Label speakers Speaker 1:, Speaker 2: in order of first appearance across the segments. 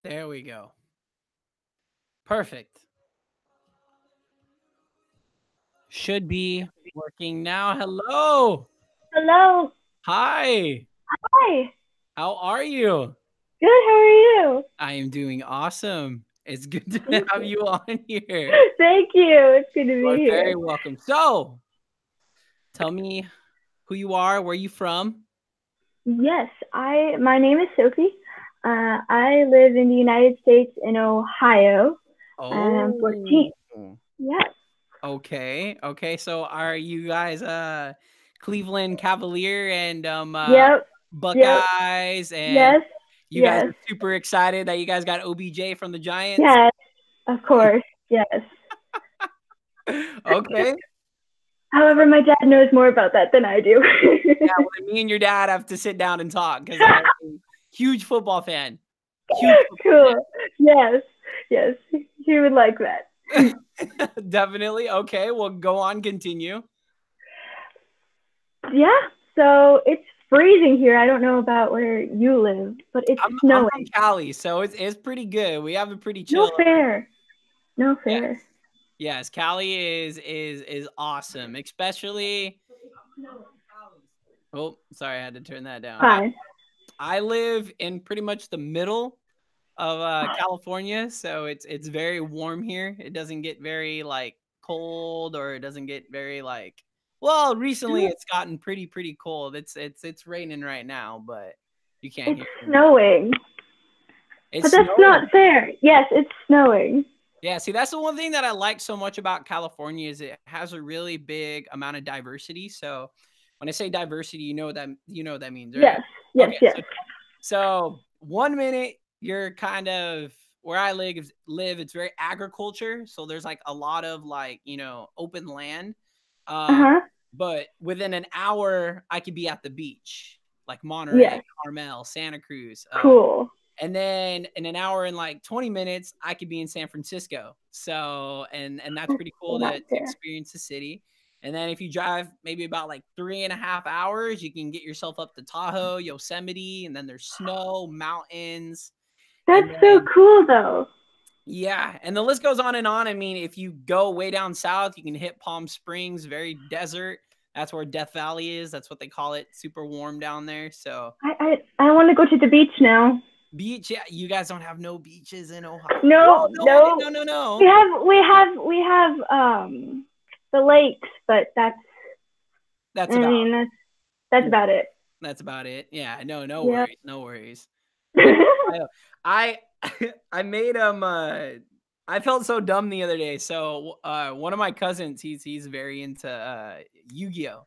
Speaker 1: There we go. Perfect. Should be working now. Hello.
Speaker 2: Hello.
Speaker 1: Hi.
Speaker 2: Hi.
Speaker 1: How are you?
Speaker 2: Good. How are you?
Speaker 1: I am doing awesome. It's good to
Speaker 2: Thank
Speaker 1: have
Speaker 2: you.
Speaker 1: you on here.
Speaker 2: Thank you. It's good to
Speaker 1: You
Speaker 2: be
Speaker 1: are
Speaker 2: here.
Speaker 1: very welcome. So, tell me who you are, where you from?
Speaker 2: Yes, my name is Sophie. I live in the United States in Ohio, and I'm
Speaker 1: Oh.
Speaker 2: 14. Yes.
Speaker 1: Okay. Okay. So, are you guys Cleveland Cavalier and
Speaker 2: Yep. Yep.
Speaker 1: Buckeyes, and
Speaker 2: Yes.
Speaker 1: you guys
Speaker 2: Yes.
Speaker 1: are super excited that you guys got OBJ from the Giants?
Speaker 2: Yes. Of course. Yes.
Speaker 1: Okay.
Speaker 2: However, my dad knows more about that than I do.
Speaker 1: Yeah, well, then me and your dad have to sit down and talk because I am a huge football fan. Huge football
Speaker 2: Cool. Yes. Yes. He would like that.
Speaker 1: fan. Definitely. Okay, well, go on, continue.
Speaker 2: Yeah. So it's freezing here. I don't know about where you live, but it's
Speaker 1: I'm from
Speaker 2: snowing.
Speaker 1: Cali, so it's pretty good. We have a pretty
Speaker 2: No
Speaker 1: chill over here.
Speaker 2: fair. No
Speaker 1: Yes.
Speaker 2: fair.
Speaker 1: Yes, Cali is awesome, especially. Oh, sorry, I had to turn that down.
Speaker 2: Fine.
Speaker 1: I live in pretty much the middle of California, so it's very warm here. It doesn't get very like cold, or it doesn't get very like. Well, recently it's gotten pretty cold. It's raining right now, but you can't
Speaker 2: It's
Speaker 1: hear too much.
Speaker 2: snowing.
Speaker 1: It's
Speaker 2: But that's
Speaker 1: snowing.
Speaker 2: not fair. Yes, it's snowing.
Speaker 1: Yeah, see, that's the one thing that I like so much about California is it has a really big amount of diversity. So when I say diversity, you know what that means, right?
Speaker 2: Yes. Yes,
Speaker 1: Okay,
Speaker 2: yes.
Speaker 1: so 1 minute you're kind of where I live. It's very agriculture, so there's like a lot of like open land. Um,
Speaker 2: Uh-huh.
Speaker 1: but within an hour, I could be at the beach, like Monterey,
Speaker 2: Yes.
Speaker 1: Carmel, Santa Cruz.
Speaker 2: Cool.
Speaker 1: And then in an hour and like 20 minutes, I could be in San Francisco. So and that's
Speaker 2: That's
Speaker 1: pretty
Speaker 2: so
Speaker 1: cool to
Speaker 2: not fair.
Speaker 1: experience the city. And then if you drive maybe about like 3.5 hours, you can get yourself up to Tahoe, Yosemite, and then there's snow, mountains,
Speaker 2: That's
Speaker 1: and
Speaker 2: so
Speaker 1: then
Speaker 2: cool though.
Speaker 1: yeah, and the list goes on and on. I mean, if you go way down south, you can hit Palm Springs, very desert. That's where Death Valley is. That's what they call it. Super warm down there. So
Speaker 2: I want to go to the beach now.
Speaker 1: beach, yeah, you guys don't have no beaches in Ohio.
Speaker 2: No,
Speaker 1: Well, no, okay,
Speaker 2: no.
Speaker 1: no, no,
Speaker 2: We
Speaker 1: no.
Speaker 2: have we have we have the lakes, but
Speaker 1: That's
Speaker 2: I
Speaker 1: about
Speaker 2: mean that's
Speaker 1: yeah,
Speaker 2: about it.
Speaker 1: that's about it. Yeah, no, no
Speaker 2: Yep.
Speaker 1: worries, no worries. In Ohio, I I made him. I felt so dumb the other day. So one of my cousins, he's very into Yu-Gi-Oh,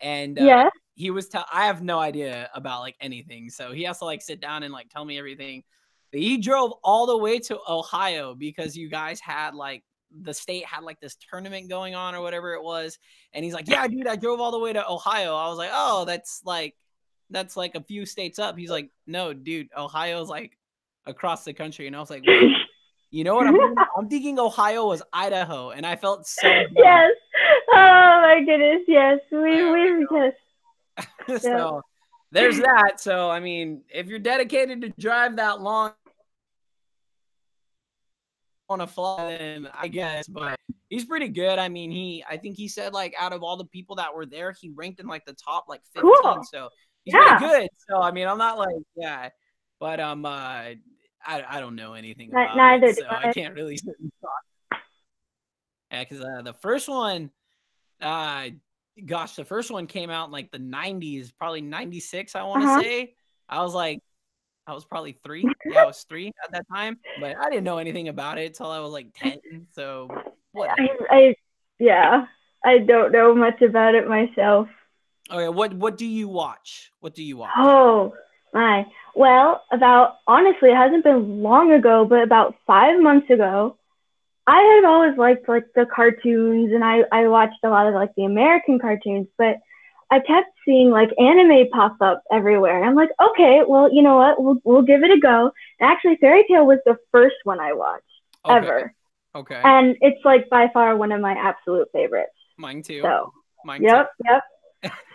Speaker 1: and
Speaker 2: Yes.
Speaker 1: he was tell. I have no idea about like anything, so he has to like sit down and like tell me everything. But he drove all the way to Ohio because you guys had like the state had like this tournament going on or whatever it was, and he's like, "Yeah, dude, I drove all the way to Ohio." I was like, "Oh, that's like a few states up." He's like, "No, dude, Ohio's like across the country," and I was like, "Wait." You know what I'm thinking? I'm thinking Ohio was Idaho, and I felt so dumb.
Speaker 2: Yes. Oh my goodness. Yes.
Speaker 1: There
Speaker 2: We yes.
Speaker 1: we go.
Speaker 2: Yep.
Speaker 1: So there's that. So I mean, if you're dedicated to drive that long on a fly, then I guess. But he's pretty good. I mean, I think he said like out of all the people that were there, he ranked in like the top like 15.
Speaker 2: Cool.
Speaker 1: So he's pretty
Speaker 2: Yeah.
Speaker 1: good. So I mean, I'm not like yeah, but I don't know anything about it,
Speaker 2: Neither do
Speaker 1: so I
Speaker 2: I.
Speaker 1: can't really sit and talk. Yeah, because the first one, uh, gosh, the first one came out in like the 90s, probably 96, I want
Speaker 2: Uh
Speaker 1: to
Speaker 2: huh.
Speaker 1: say. I was like, I was probably 3. Yeah, I was 3 at that time, but I didn't know anything about it till I was like 10. So whatever.
Speaker 2: I yeah. I don't know much about it myself.
Speaker 1: Okay, what do you watch? What do you watch?
Speaker 2: Oh my. Well, about honestly, it hasn't been long ago, but about 5 months ago, I had always liked like the cartoons, and I watched a lot of like the American cartoons, but I kept seeing like anime pop up everywhere, and I'm like, okay, well, you know what? We'll give it a go. And actually, Fairy Tale was the first one I watched
Speaker 1: Okay,
Speaker 2: ever,
Speaker 1: okay.
Speaker 2: and it's like by far one of my absolute favorites.
Speaker 1: Mine too.
Speaker 2: So,
Speaker 1: Mine too.
Speaker 2: yep, yep.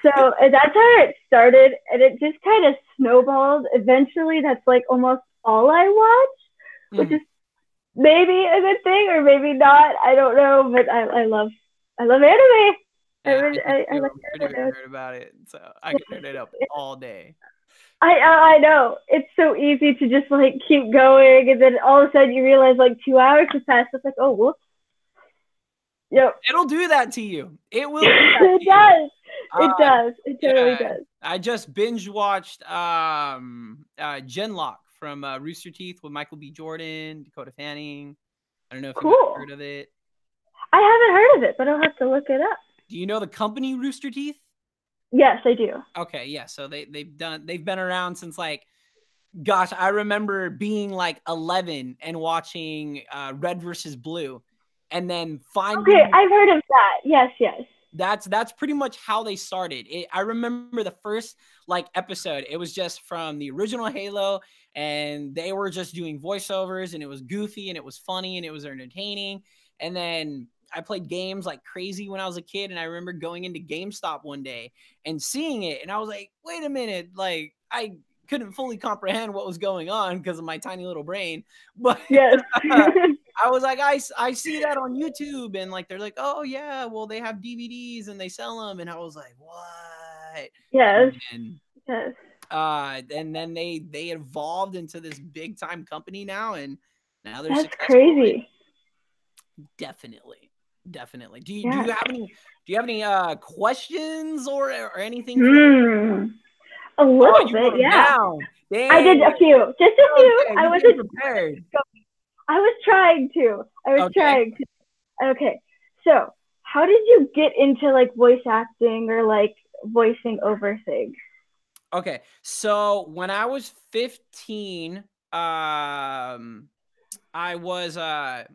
Speaker 2: So that's how it started, and it just kind of snowballed. Eventually, that's like almost all I watch. which
Speaker 1: Mhm.
Speaker 2: is maybe a good thing or maybe not. I don't know, but I love anime.
Speaker 1: Yeah, I do
Speaker 2: I
Speaker 1: too.
Speaker 2: like
Speaker 1: I'm pretty
Speaker 2: anime.
Speaker 1: weird about it, so I could turn it up all day.
Speaker 2: I know it's so easy to just like keep going, and then all of a sudden you realize like 2 hours has passed. It's like, oh, whoops. Yep.
Speaker 1: It'll do that to you. It will do that
Speaker 2: It
Speaker 1: to you.
Speaker 2: does. It
Speaker 1: Uh,
Speaker 2: does. It totally
Speaker 1: yeah,
Speaker 2: does.
Speaker 1: I just binge watched Genlock from Rooster Teeth with Michael B. Jordan, Dakota Fanning. I don't know if you might have
Speaker 2: Cool.
Speaker 1: heard of it.
Speaker 2: I haven't heard of it, but I'll have to look it up.
Speaker 1: Do you know the company Rooster Teeth?
Speaker 2: Yes, I do.
Speaker 1: Okay, yeah. So they've been around since like, gosh, I remember being like 11 and watching Red versus Blue, and then
Speaker 2: Okay,
Speaker 1: finding
Speaker 2: I've heard of that. Yes, yes.
Speaker 1: that's pretty much how they started. I remember the first like episode. It was just from the original Halo, and they were just doing voiceovers, and it was goofy, and it was funny, and it was entertaining. And then I played games like crazy when I was a kid, and I remember going into GameStop one day and seeing it, and I was like, "Wait a minute!" Like I couldn't fully comprehend what was going on because of my tiny little brain, but
Speaker 2: Yes.
Speaker 1: I was like, I see that on YouTube, and like they're like, oh yeah, well they have DVDs and they sell them, and I was like, what?
Speaker 2: Yes.
Speaker 1: And
Speaker 2: Yes.
Speaker 1: and then they evolved into this big time company now, and now they're
Speaker 2: That's
Speaker 1: successful. And
Speaker 2: crazy.
Speaker 1: definitely, definitely. Do
Speaker 2: Yeah.
Speaker 1: you have any questions or anything for?
Speaker 2: Hmm. A
Speaker 1: Oh,
Speaker 2: little
Speaker 1: you
Speaker 2: bit,
Speaker 1: wrote them
Speaker 2: yeah.
Speaker 1: down.
Speaker 2: I did
Speaker 1: Dang.
Speaker 2: a few, just a few.
Speaker 1: Okay,
Speaker 2: I
Speaker 1: you came
Speaker 2: wasn't.
Speaker 1: prepared.
Speaker 2: I was trying to. I was
Speaker 1: Okay.
Speaker 2: trying to. Okay. So, how did you get into like voice acting or like voicing over things?
Speaker 1: Okay. So when I was 15, I was I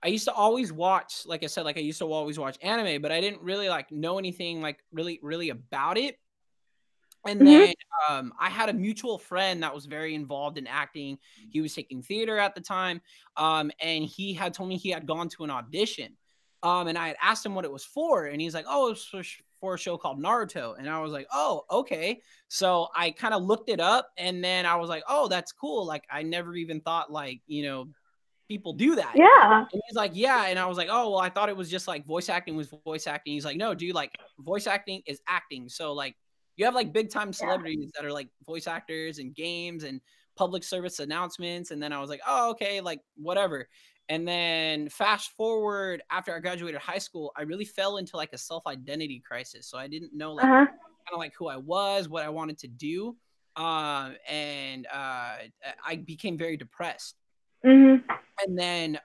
Speaker 1: used to always watch, like I said, like I used to always watch anime, but I didn't really like know anything like really about it. And
Speaker 2: Mhm.
Speaker 1: then I had a mutual friend that was very involved in acting. He was taking theater at the time, and he had told me he had gone to an audition. And I had asked him what it was for, and he's like, "Oh, it's for a show called Naruto." And I was like, "Oh, okay." So I kind of looked it up, and then I was like, "Oh, that's cool." Like I never even thought like people do that.
Speaker 2: Yeah.
Speaker 1: And he's like, yeah. And I was like, oh, well, I thought it was just like voice acting was voice acting. He's like, no, dude, like voice acting is acting. So like you have like big time
Speaker 2: Yeah.
Speaker 1: celebrities that are like voice actors and games and public service announcements. And then I was like, oh, okay, like whatever. And then fast forward after I graduated high school, I really fell into like a self identity crisis. So I didn't know
Speaker 2: Uh
Speaker 1: like
Speaker 2: huh.
Speaker 1: kind of like who I was, what I wanted to do. And I became very depressed.
Speaker 2: Mhm.
Speaker 1: And then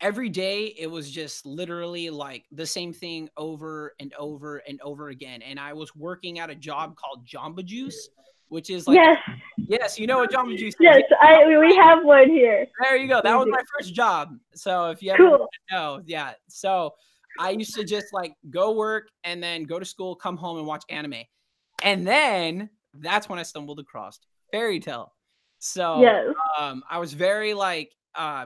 Speaker 1: every day it was just literally like the same thing over and over and over again. And I was working at a job called Jamba Juice, which is like
Speaker 2: Yes.
Speaker 1: yes, you know what Jamba Juice is.
Speaker 2: Yes.
Speaker 1: Yeah,
Speaker 2: We have one here.
Speaker 1: there you go. That
Speaker 2: We
Speaker 1: was
Speaker 2: do.
Speaker 1: my first job. So if you ever want
Speaker 2: Cool.
Speaker 1: to know, yeah. So I used to just like go work and then go to school, come home and watch anime. And then that's when I stumbled across Fairy Tale. So
Speaker 2: Yes.
Speaker 1: I was very like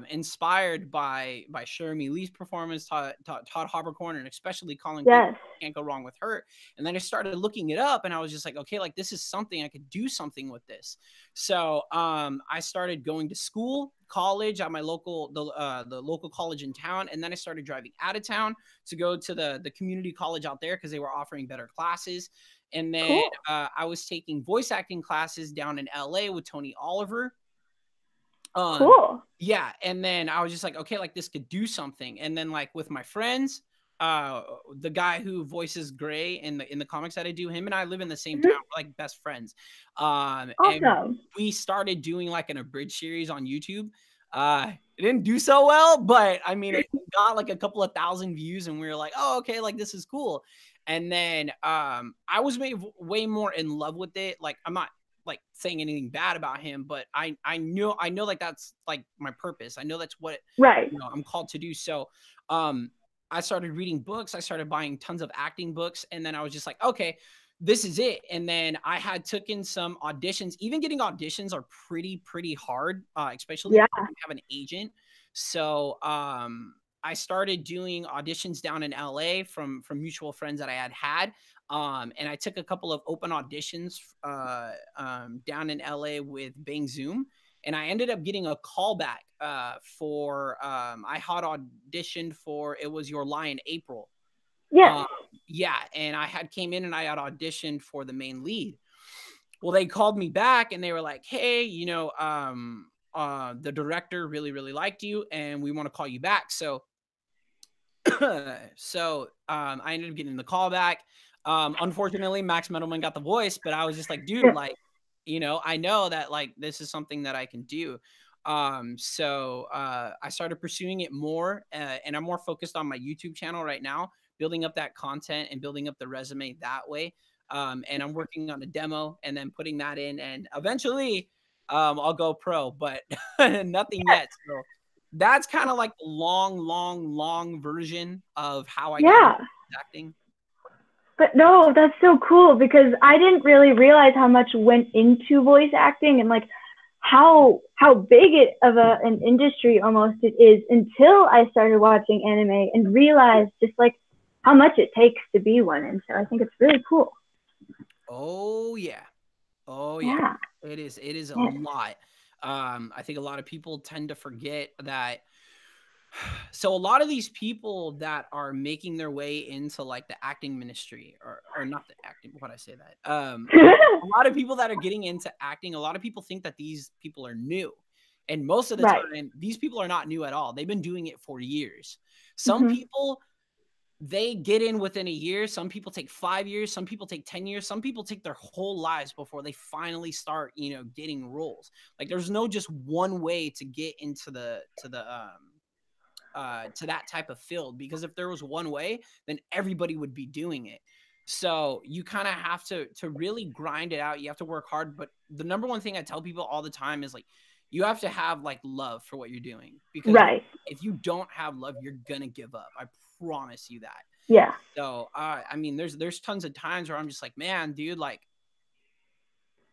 Speaker 1: inspired by Shermie Lee's performance, Todd Haberkorn, and especially Colin Cleveland.
Speaker 2: Yes.
Speaker 1: Can't go wrong with her. And then I started looking it up, and I was just like, okay, like this is something I could do something with this. So I started going to school, college at my local the local college in town, and then I started driving out of town to go to the community college out there because they were offering better classes. And then
Speaker 2: Cool.
Speaker 1: I was taking voice acting classes down in LA with Tony Oliver. Um,
Speaker 2: Cool.
Speaker 1: yeah, and then I was just like, okay, like this could do something. And then like with my friends, uh, the guy who voices Gray in the comics that I do, him and I live in the same
Speaker 2: Mhm.
Speaker 1: town, we're like best friends. And
Speaker 2: Awesome.
Speaker 1: we started doing like an abridged series on YouTube. It didn't do so well, but I mean, it got like a couple of thousand views, and we were like, oh, okay, like this is cool. And then I was made way more in love with it. Like I'm not like saying anything bad about him, but I know like that's like my purpose. I know that's what
Speaker 2: Right.
Speaker 1: I'm called to do. So um I started reading books, I started buying tons of acting books, and then I was just like, okay, this is it. And then I had took in some auditions. Even getting auditions are pretty hard, especially if
Speaker 2: Yeah.
Speaker 1: you don't have an agent. So I started doing auditions down in LA from mutual friends that I had. And I took a couple of open auditions down in LA with Bang Zoom. and I ended up getting a callback for I had auditioned for It Was Your Lie in April.
Speaker 2: Yes.
Speaker 1: Yeah, and I had came in and I had auditioned for the main lead. Well, they called me back and they were like, "Hey, the director really really liked you, and we want to call you back." So, I ended up getting the call back. Unfortunately, Max Metalman got the voice, but I was just like, dude, like, I know that like this is something that I can do. I started pursuing it more, and I'm more focused on my YouTube channel right now, building up that content and building up the resume that way. And I'm working on a demo and then putting that in, and eventually, I'll go pro, but nothing yet. So that's kind of like the long version of how I got
Speaker 2: Yeah.
Speaker 1: into acting.
Speaker 2: But no, that's so cool because I didn't really realize how much went into voice acting and like how big it of an industry almost it is until I started watching anime and realized just like how much it takes to be one. And so I think it's really cool.
Speaker 1: Oh yeah. Oh yeah.
Speaker 2: Yeah.
Speaker 1: It is a
Speaker 2: Yes.
Speaker 1: lot. I think a lot of people tend to forget that. So a lot of these people that are making their way into like the acting ministry, or not the acting, what I say that, a lot of people that are getting into acting, a lot of people think that these people are new, and most of the
Speaker 2: Right.
Speaker 1: time these people are not new at all. They've been doing it for years. Some
Speaker 2: Mm-hmm.
Speaker 1: people, they get in within a year. Some people take 5 years. Some people take 10 years. Some people take their whole lives before they finally start, getting roles. Like there's no just one way to get into to that type of field, because if there was one way, then everybody would be doing it. So you kind of have to really grind it out. You have to work hard. But the number one thing I tell people all the time is like, you have to have like love for what you're doing, because
Speaker 2: Right.
Speaker 1: if you don't have love, you're gonna give up. I promise you that.
Speaker 2: Yeah.
Speaker 1: So I mean, there's tons of times where I'm just like, man, dude, like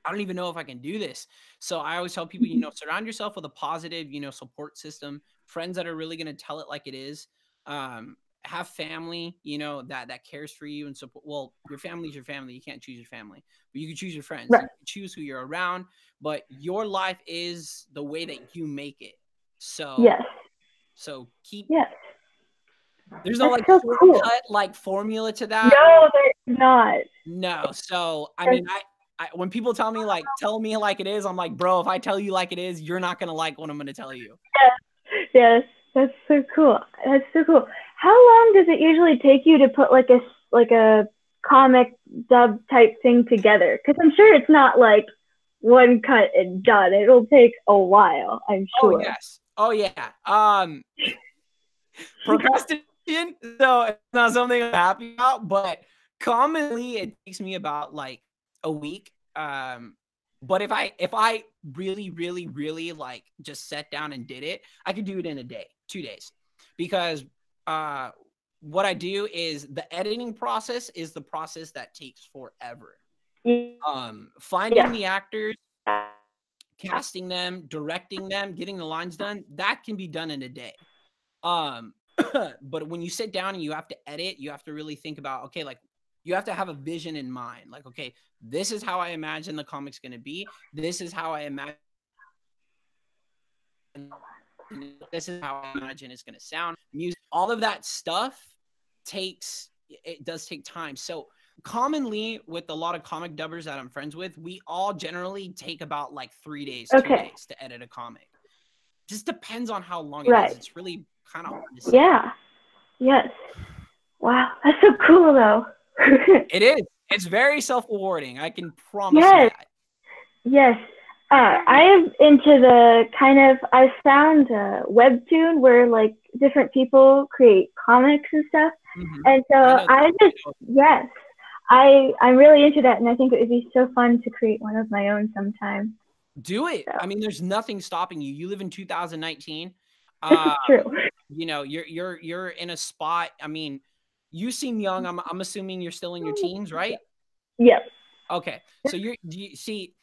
Speaker 1: I don't even know if I can do this. So I always tell people, surround yourself with a positive, support system, friends that are really going to tell it like it is. Have family, that cares for you and support. Well, your family is your family. You can't choose your family, but you can choose your friends. You
Speaker 2: Right.
Speaker 1: can choose who you're around, but your life is the way that you make it.
Speaker 2: Yes.
Speaker 1: So keep,
Speaker 2: Yes.
Speaker 1: there's no
Speaker 2: That's
Speaker 1: like
Speaker 2: so cool.
Speaker 1: shortcut like formula to that.
Speaker 2: No, there's not.
Speaker 1: No. So, I
Speaker 2: That's,
Speaker 1: mean, when people tell me like it is, I'm like, bro, if I tell you like it is, you're not going to like what I'm going to tell you.
Speaker 2: yes. That's so cool. That's so cool. How long does it usually take you to put like a comic dub type thing together? Because I'm sure it's not like one cut and done. It'll take a while, I'm
Speaker 1: Oh,
Speaker 2: sure.
Speaker 1: yes. Oh, yeah. Procrastination. So it's not something I'm happy about, but commonly it takes me about like a week. But if I really, really, really like just sat down and did it, I could do it in a day, 2 days, because uh, what I do is the editing process is the process that takes forever. Finding
Speaker 2: Yeah.
Speaker 1: the actors, casting them, directing them, getting the lines done, that can be done in a day. But when you sit down and you have to edit, you have to really think about, okay, like you have to have a vision in mind. Like, okay, this is how I imagine the comic's going to be. This is how I imagine. This is how I imagine it's going to sound. Music, all of that stuff does take time. So commonly with a lot of comic dubbers that I'm friends with, we all generally take about like 3 days,
Speaker 2: Okay.
Speaker 1: 2 days to edit a comic. Just depends on how long it
Speaker 2: Right.
Speaker 1: is. It's really kind of hard to say.
Speaker 2: Yeah. Yes. Wow. That's so cool though.
Speaker 1: It is. It's very self-rewarding. I can promise you
Speaker 2: Yes.
Speaker 1: that.
Speaker 2: Yes. I am into the I found a webtoon where like different people create comics and stuff.
Speaker 1: Mm-hmm.
Speaker 2: And so yes, I'm really into that. And I think it would be so fun to create one of my own sometime.
Speaker 1: Do it.
Speaker 2: So.
Speaker 1: I mean, there's nothing stopping you. You live in 2019.
Speaker 2: This is true.
Speaker 1: You're in a spot. I mean, you seem young. I'm assuming you're still in your teens, right?
Speaker 2: Yep.
Speaker 1: Okay. So you see,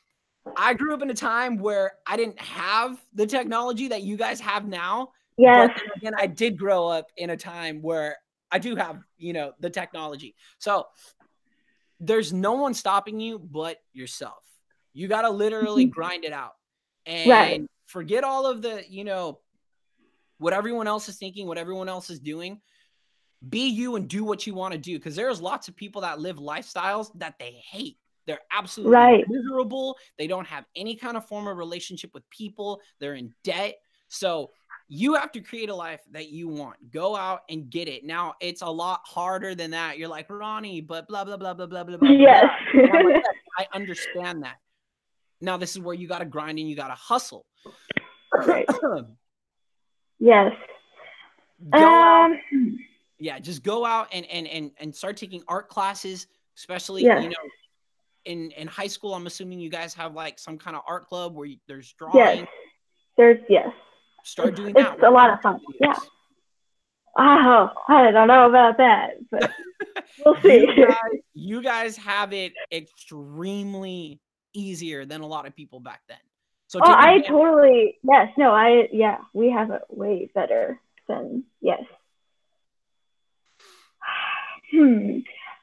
Speaker 1: I grew up in a time where I didn't have the technology that you guys have now.
Speaker 2: Yes.
Speaker 1: But then again, I did grow up in a time where I do have, the technology. So there's no one stopping you but yourself. You got to literally grind it out. And
Speaker 2: Right.
Speaker 1: forget all of the, what everyone else is thinking, what everyone else is doing. Be you and do what you want to do. Because there's lots of people that live lifestyles that they hate. They're absolutely miserable. They don't have any kind of form of relationship with people. They're in debt. So you have to create a life that you want. Go out and get it. Now, it's a lot harder than that. You're like, Ronnie, but blah, blah, blah, blah, blah, blah, blah.
Speaker 2: Yes.
Speaker 1: And I'm like, I understand that. Now, this is where you got to grind and you got to hustle.
Speaker 2: Right. Yes.
Speaker 1: Go out. Yeah, just go out and start taking art classes, especially, in high school. I'm assuming you guys have like some kind of art club where there's drawing.
Speaker 2: Yes.
Speaker 1: Start doing that.
Speaker 2: It's a lot of fun. Videos. Yeah. Oh, I don't know about that, but we'll see.
Speaker 1: You guys have it extremely easier than a lot of people back then. So we have it way better than, yes.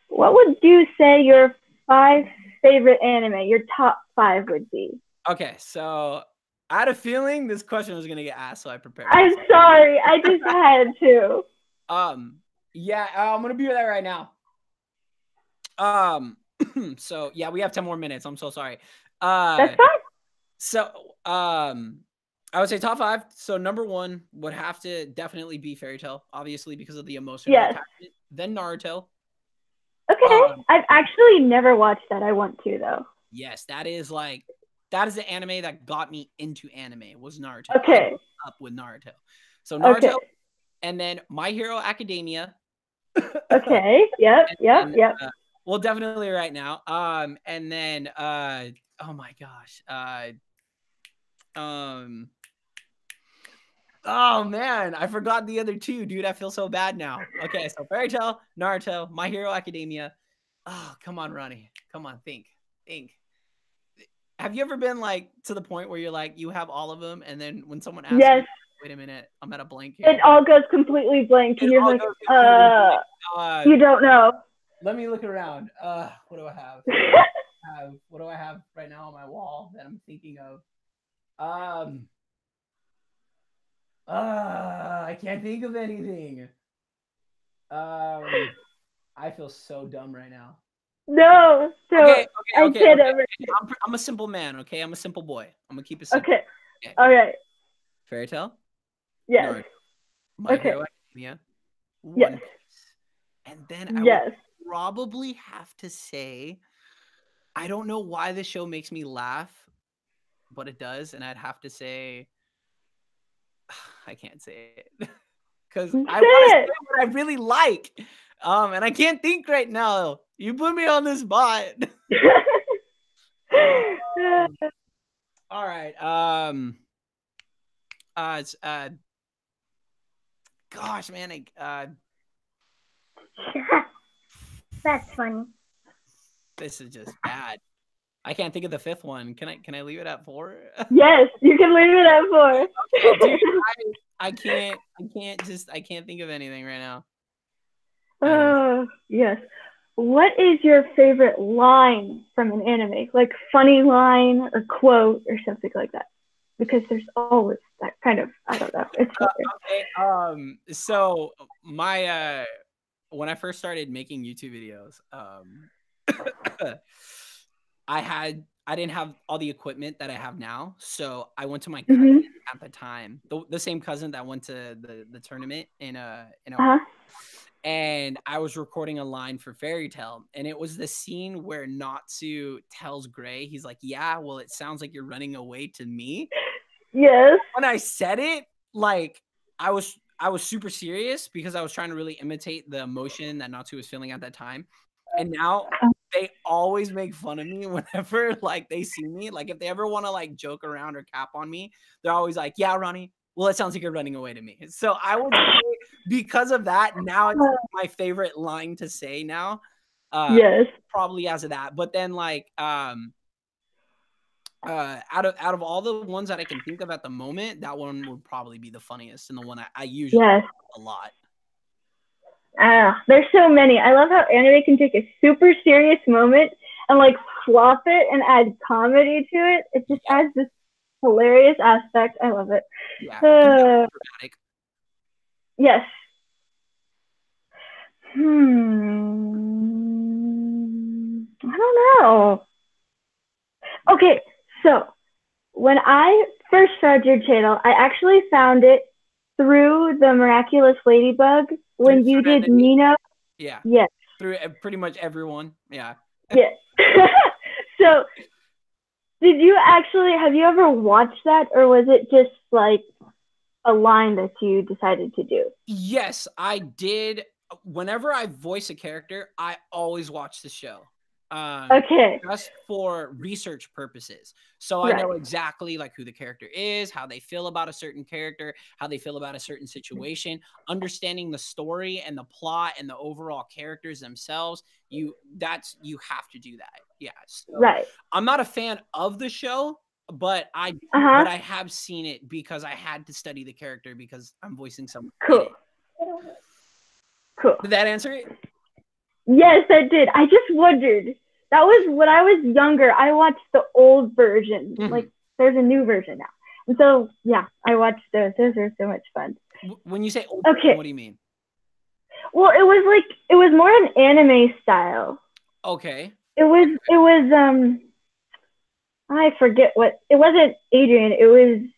Speaker 1: What would you say your 5 favorite anime, your top 5 would be? Okay, so I had a feeling this question was gonna get asked, so I prepared.
Speaker 2: I'm sorry, I just had to.
Speaker 1: I'm gonna be with that right now. So yeah, we have 10 more minutes. I'm so sorry.
Speaker 2: That's fine.
Speaker 1: So I would say top 5. So number 1 would have to definitely be Fairy Tail, obviously because of the emotional attachment. Then Naruto.
Speaker 2: Okay, I've actually never watched that. I want to though.
Speaker 1: Yes, that is the anime that got me into anime was Naruto.
Speaker 2: Okay.
Speaker 1: I grew up with Naruto. So Naruto, and then My Hero Academia.
Speaker 2: Okay. Yep.
Speaker 1: Well, definitely right now. And then oh my gosh. Oh man, I forgot the other 2, dude. I feel so bad now. Okay, so Fairy Tail, Naruto, My Hero Academia. Oh, come on, Ronnie. Come on, think. Have you ever been like to the point where you're like you have all of them, and then when someone asks you, wait a minute, I'm at a blank here.
Speaker 2: It all goes completely blank, and you're like, you don't know.
Speaker 1: Let me look around. What do I have? What do I have right now on my wall that I'm thinking of? I can't think of anything. I feel so dumb right now.
Speaker 2: No, okay.
Speaker 1: I'm a simple man, okay? I'm a simple boy. I'm gonna keep it simple.
Speaker 2: Okay. All right.
Speaker 1: Fairy Tail?
Speaker 2: Yes.
Speaker 1: Naruto. My Hero Academia. One Piece. And then I would probably have to say, I don't know why this show makes me laugh, but it does, and I'd have to say, I can't say it because I want to say what I really like, and I can't think right now. You put me on the spot. All right. Gosh, man.
Speaker 2: That's funny.
Speaker 1: This is just bad. I can't think of the 5th one. Can I leave it at 4?
Speaker 2: Yes, you can leave it at 4.
Speaker 1: Okay, dude, I can't think of anything right now.
Speaker 2: Yes. What is your favorite line from an anime? Like funny line or quote or something like that? Because there's always that kind of, I don't know. It's
Speaker 1: okay. So my when I first started making YouTube videos, I didn't have all the equipment that I have now. So I went to my cousin at the time, the same cousin that went to the tournament in and I was recording a line for Fairy Tail, and it was the scene where Natsu tells Gray, he's like, yeah, well, it sounds like you're running away to me.
Speaker 2: Yes.
Speaker 1: When I said it, like I was super serious because I was trying to really imitate the emotion that Natsu was feeling at that time. And now they always make fun of me whenever like they see me. Like if they ever want to like joke around or cap on me, they're always like, yeah, Ronnie, well, it sounds like you're running away to me. So I would say because of that, now it's my favorite line to say now.
Speaker 2: Yes.
Speaker 1: Probably as of that. But then like out of all the ones that I can think of at the moment, that one would probably be the funniest and the one I usually a lot.
Speaker 2: There's so many. I love how anime can take a super serious moment and like flop it and add comedy to it. It just adds this hilarious aspect. I love it.
Speaker 1: Yeah, and dramatic.
Speaker 2: Yes. I don't know. Okay, so when I first found your channel, I actually found it through the Miraculous Ladybug
Speaker 1: Through
Speaker 2: when you did
Speaker 1: Serenity.
Speaker 2: Nino.
Speaker 1: Yeah,
Speaker 2: Yes.
Speaker 1: through pretty much everyone. Yeah.
Speaker 2: Yes. So, have you ever watched that, or was it just like a line that you decided to do?
Speaker 1: Yes, I did. Whenever I voice a character, I always watch the show.
Speaker 2: Okay.
Speaker 1: Just for research purposes. So I
Speaker 2: Right.
Speaker 1: know exactly like who the character is, how they feel about a certain character, how they feel about a certain situation, understanding the story and the plot and the overall characters themselves. You have to do that. Yeah. So
Speaker 2: Right.
Speaker 1: I'm not a fan of the show, but
Speaker 2: Uh-huh.
Speaker 1: I have seen it because I had to study the character because I'm voicing someone in
Speaker 2: Cool.
Speaker 1: it.
Speaker 2: Cool.
Speaker 1: Did that answer it?
Speaker 2: Yes, I did. I just wondered. That was when I was younger. I watched the old version.
Speaker 1: Mm-hmm.
Speaker 2: Like, there's a new version now. And so, yeah, I watched those. Those are so much fun.
Speaker 1: When you say old
Speaker 2: okay.
Speaker 1: version, what do you mean?
Speaker 2: Well, it was more an anime style.
Speaker 1: Okay.
Speaker 2: I forget it wasn't Adrian.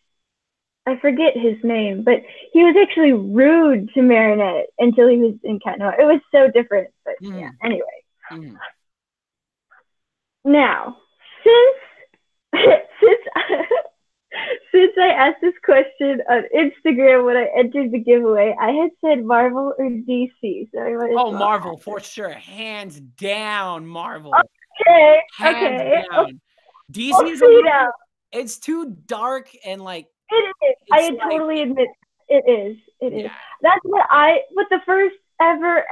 Speaker 2: I forget his name, but he was actually rude to Marinette until he was in Cat Noir. It was so different, but yeah, anyway.
Speaker 1: Mm-hmm.
Speaker 2: Now, since I asked this question on Instagram when I entered the giveaway, I had said Marvel or DC. So
Speaker 1: Marvel for sure, hands down, Marvel.
Speaker 2: Okay.
Speaker 1: Hands down. DC is it's too dark and like
Speaker 2: it is. I totally admit it is. It is. That's what the first ever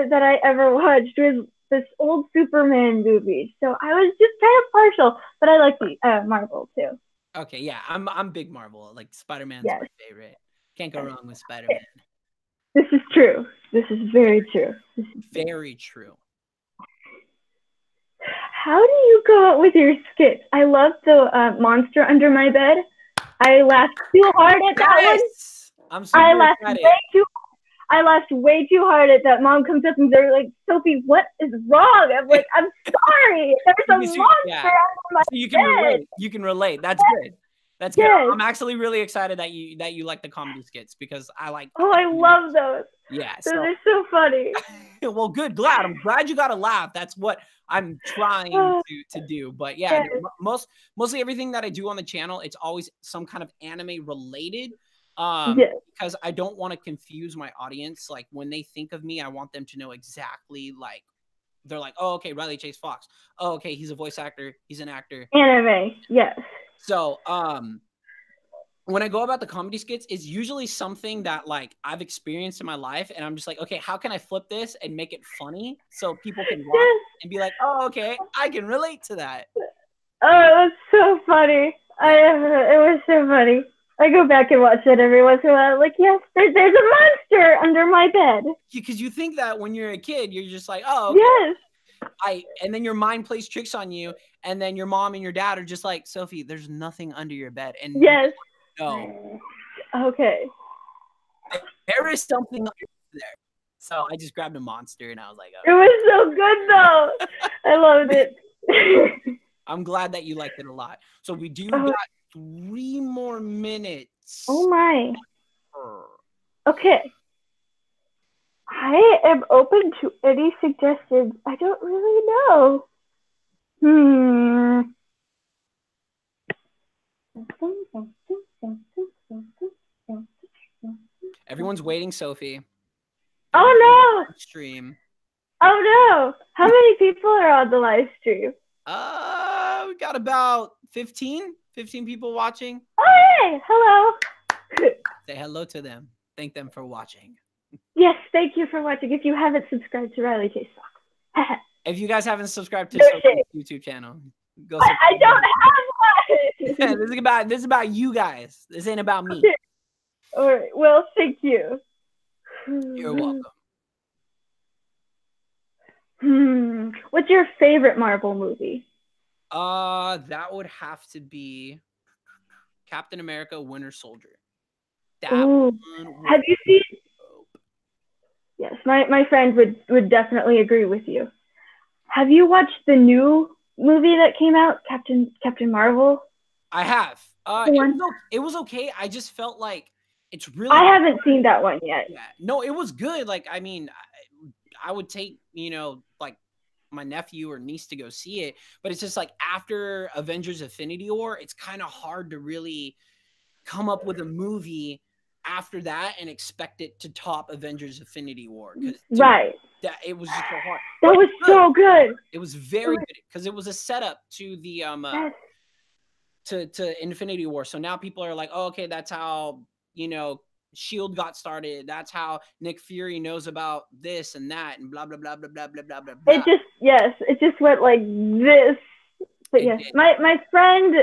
Speaker 2: that I ever watched was this old Superman movie. So I was just kind of partial, but I like the Marvel too.
Speaker 1: Okay, yeah, I'm big Marvel. Like Spider-Man's my favorite. Can't go wrong with Spider-Man.
Speaker 2: This is true. This is very true.
Speaker 1: Very true.
Speaker 2: How do you go out with your skits? I love the monster under my bed. I laughed too hard at that one.
Speaker 1: I'm super excited.
Speaker 2: I laughed way too hard at that. Mom comes up and they're like, Sophie, what is wrong? I'm like, I'm sorry. There's a monster under my bed.
Speaker 1: You can relate. That's good. That's good. I'm actually really excited that you like the comedy skits because I like.
Speaker 2: Oh, I love those.
Speaker 1: Yeah,
Speaker 2: those are so funny.
Speaker 1: Well, good. I'm glad you got a laugh. That's what I'm trying to do. But yeah, mostly everything that I do on the channel, it's always some kind of anime related. Because I don't want to confuse my audience. Like when they think of me, I want them to know exactly like they're like, oh, okay, Riley Chase Fox. Oh, okay, he's a voice actor. He's an actor.
Speaker 2: Anime, yes.
Speaker 1: So, when I go about the comedy skits, it's usually something that like I've experienced in my life, and I'm just like, okay, how can I flip this and make it funny so people can watch and be like, oh, okay, I can relate to that.
Speaker 2: Oh, it was so funny. It was so funny. I go back and watch it every once in a while. Like, yes, there's a monster under my bed.
Speaker 1: Because you think that when you're a kid, you're just like, oh, okay. Yes. And then your mind plays tricks on you, and then your mom and your dad are just like, Sophie, there's nothing under your bed. And
Speaker 2: yes.
Speaker 1: No.
Speaker 2: Okay.
Speaker 1: There is something under there. So I just grabbed a monster and I was like,
Speaker 2: oh. It was so good though. I loved it.
Speaker 1: I'm glad that you liked it a lot. So we got 3 more minutes.
Speaker 2: Oh my. Okay. I am open to any suggestions. I don't really know.
Speaker 1: Everyone's waiting, Sophie.
Speaker 2: Oh no!
Speaker 1: Stream.
Speaker 2: Oh no! How many people are on the live stream?
Speaker 1: We got about 15 people watching.
Speaker 2: Oh hey! Hello.
Speaker 1: Say hello to them. Thank them for watching.
Speaker 2: Yes, thank you for watching. If you haven't subscribed to Riley Chase Fox.
Speaker 1: If you guys haven't subscribed to Sophie's YouTube channel, go subscribe.
Speaker 2: I don't have one.
Speaker 1: This is about you guys. This ain't about me.
Speaker 2: Okay. All right. Well, thank you.
Speaker 1: You're welcome.
Speaker 2: What's your favorite Marvel movie?
Speaker 1: That would have to be Captain America Winter Soldier. That
Speaker 2: Ooh.
Speaker 1: one
Speaker 2: Have
Speaker 1: was
Speaker 2: you seen?
Speaker 1: dope.
Speaker 2: Yes, my friend would definitely agree with you. Have you watched the new movie that came out, Captain Marvel?
Speaker 1: I have.
Speaker 2: The one
Speaker 1: It was okay. I just felt like it's
Speaker 2: I
Speaker 1: really
Speaker 2: haven't
Speaker 1: hard.
Speaker 2: seen that one yet.
Speaker 1: Yeah. No, it was good. Like, I mean, I would take, like my nephew or niece to go see it, but it's just like after Avengers Infinity War, it's kind of hard to really come up with a movie after that and expect it to top Avengers Infinity War, because to me,
Speaker 2: Right.
Speaker 1: that it was just so hard.
Speaker 2: That
Speaker 1: But
Speaker 2: was
Speaker 1: good.
Speaker 2: so good.
Speaker 1: It was very good because it was a setup to the
Speaker 2: Yes.
Speaker 1: to Infinity War. So now people are like, oh, okay, that's how, Shield got started. That's how Nick Fury knows about this and that and blah blah blah blah blah blah blah blah blah.
Speaker 2: It just went like this. But
Speaker 1: It
Speaker 2: yes,
Speaker 1: did.
Speaker 2: my friend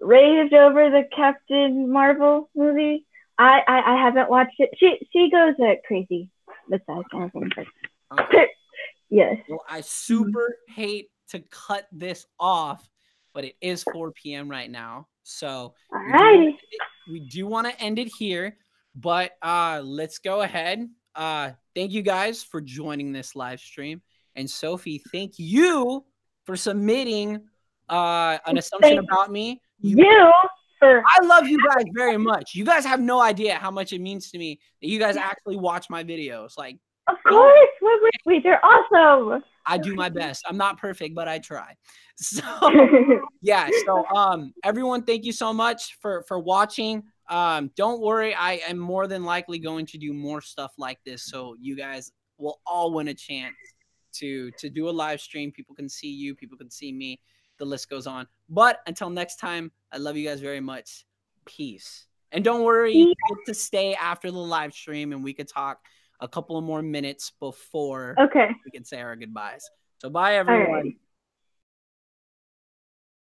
Speaker 2: raved over the Captain Marvel movie. I haven't watched it. She goes crazy with that kind of thing. But
Speaker 1: Okay.
Speaker 2: yes.
Speaker 1: Well, I super hate to cut this off, but it is 4 p.m. right now. So
Speaker 2: Alrighty.
Speaker 1: we do want to end it here, but let's go ahead. Thank you guys for joining this live stream. And Sophie, thank you for submitting an assumption
Speaker 2: Thank
Speaker 1: about me.
Speaker 2: you for
Speaker 1: I love you guys very much. You guys have no idea how much it means to me that you guys actually watch my videos. Like,
Speaker 2: of course. Wait, they're awesome.
Speaker 1: I do my best. I'm not perfect, but I try. So yeah. So everyone, thank you so much for watching. Don't worry, I am more than likely going to do more stuff like this, so you guys will all win a chance to do a live stream. People can see you, people can see me. The list goes on. But until next time, I love you guys very much. Peace. And don't worry, you get to stay after the live stream and we could talk a couple of more minutes before
Speaker 2: Okay.
Speaker 1: we can say our goodbyes. So bye, everyone.
Speaker 2: Alrighty.